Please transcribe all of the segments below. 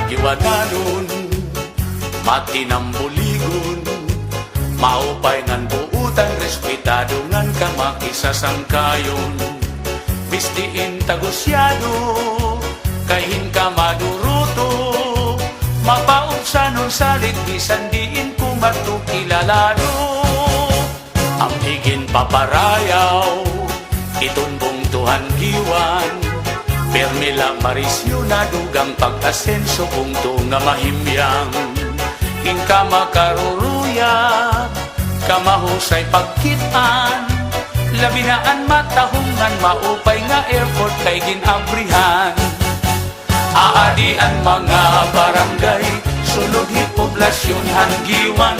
giwananon, matinambuligon, maupay ngan buutan, respetado ngan kamakisasangkayon. Bistiin tagusyado, kahin ka maduruto, mapaubsanon salit, bisan diin kumatukilalado. Ang higin paparayaw, itunbong tuhan giwan, permila marisyo na dugang pag-asenso bungto nga mahimyang. Inka makaruruyag, kamahusay pagkitaan, labinaan matahungan, maupay nga airport kay ginabrihan. Aadian mga barangay, sulod poblasyon hanggiwan,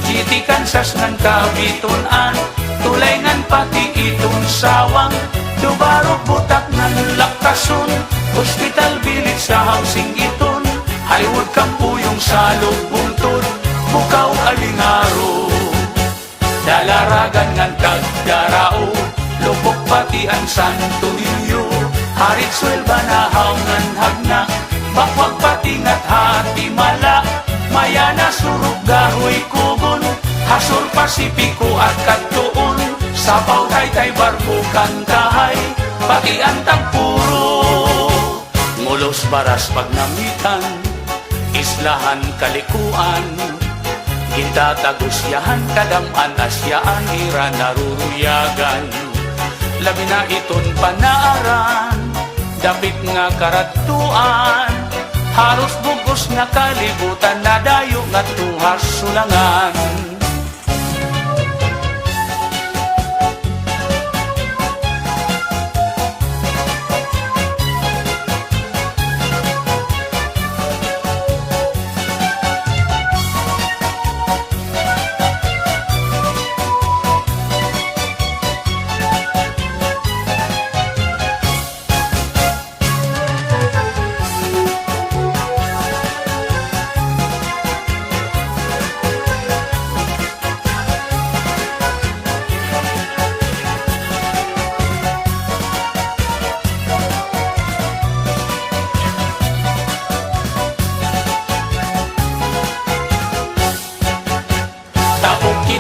GT Kansas ngan kabitunan, tulay ngan pati itong sawang, dubarok butak ngan lakason, hospital village sa housing iton, Highwood Kampuyong salog buntod, bukaw alingaro. Dalaragan ngan kagdarao, lubok pati ang Santo Niño, harit swelba na haungan hagna, bakwag pati ngat hati mala, mayana surug gahoy kugon, hasur Pasipiko at Kantoon, sapaw taytay barko kantahay, pati ang tagpuro. Ngulos baras pagnamitan, islahan kalikuan, gintatagusyahan kadaman asyaan, ira naruruyagan. Labi na iton panaaran, dapit nga karatuan, haros bugos nga kalibutan, nadayo nga tuhas sulangan.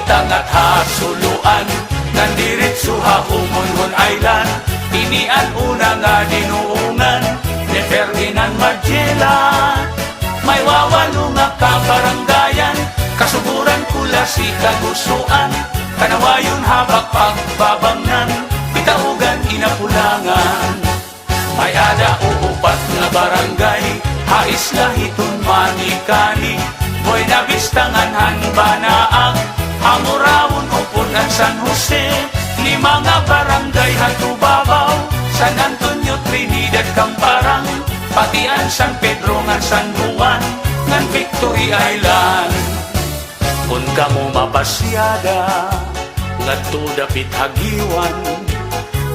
Tangat hasuluan, nandiritso ha Humonhon Island, tinian una nga dinuungan, ni Ferdinand Magellan. May wawalo nga kabarangayan, kasuburan kula si kagusuan, kanawayon habak pagbabangnan, pitaugan inapulangan. May ada uupat nga barangay, hais lahiton manikani, Buena Vista ngan hanbanaang, Hamurawon upon ang San Jose, lima nga barangay hatubabaw, San Antonio, Trinidad, Camparang, pati ang San Pedro ngan San Juan, ngan Victory Island. Kung kamo mapasyada, ngadto dapit hagiwan,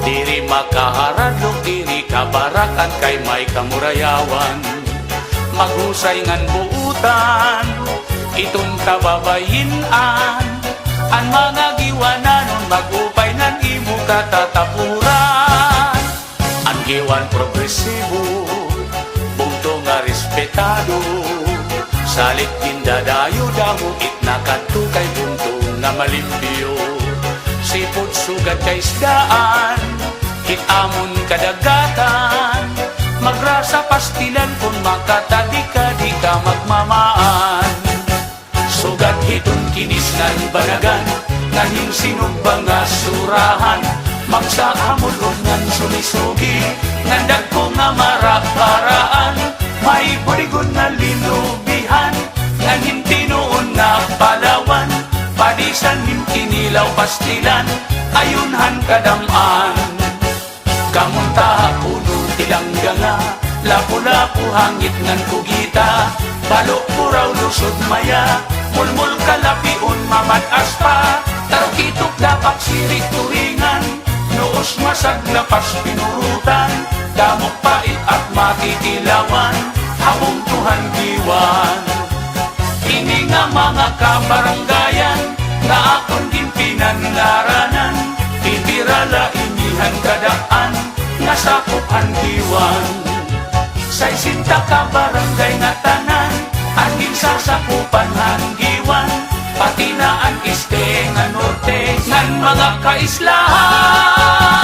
diri makaharadlok, diri kabarakan kay may kamurayawan. Maghusay ngan buutan, itong kababayinan, ang mga giwananon magupay nan imo katatapuran. Ang giwan progresibo, bungto nga respetado, salit pindadayo damo itna kadto kay bungto nga malimpyo. Sipod sugat kay isdaan, hitamon kadagatan, magrasa pastilan kung makatadi ka di ka magmamaan. Sugat hitong kinis ng banagan, nganing sinubang nga surahan, magsakamulog ng sulisugi, nandag ko nga maraparaan, may burigon na linubihan, nganing tinuon nga palawan, padisan min kinilaw pastilan, ayunhan kadamaan. Kamunta puno tilangga nga, lapu-lapu hangit ngan kugita, balok puraw lusod maya, mulmul kalapiun mamad aspa, tarukitok dapat sirik turingan, noos masaglapas pinurutan, damok pait at matitilawan, habong tuhan giwan. Ini nga mga kabaranggayan, na akon din pinanlaranan, pipirala inihan kadaan, nasakupan giwan. Say Sinta ka barangay nga tanan, aning sasakupan hanggiwan, pati na ang este nga norte, ngan mga kaislahan.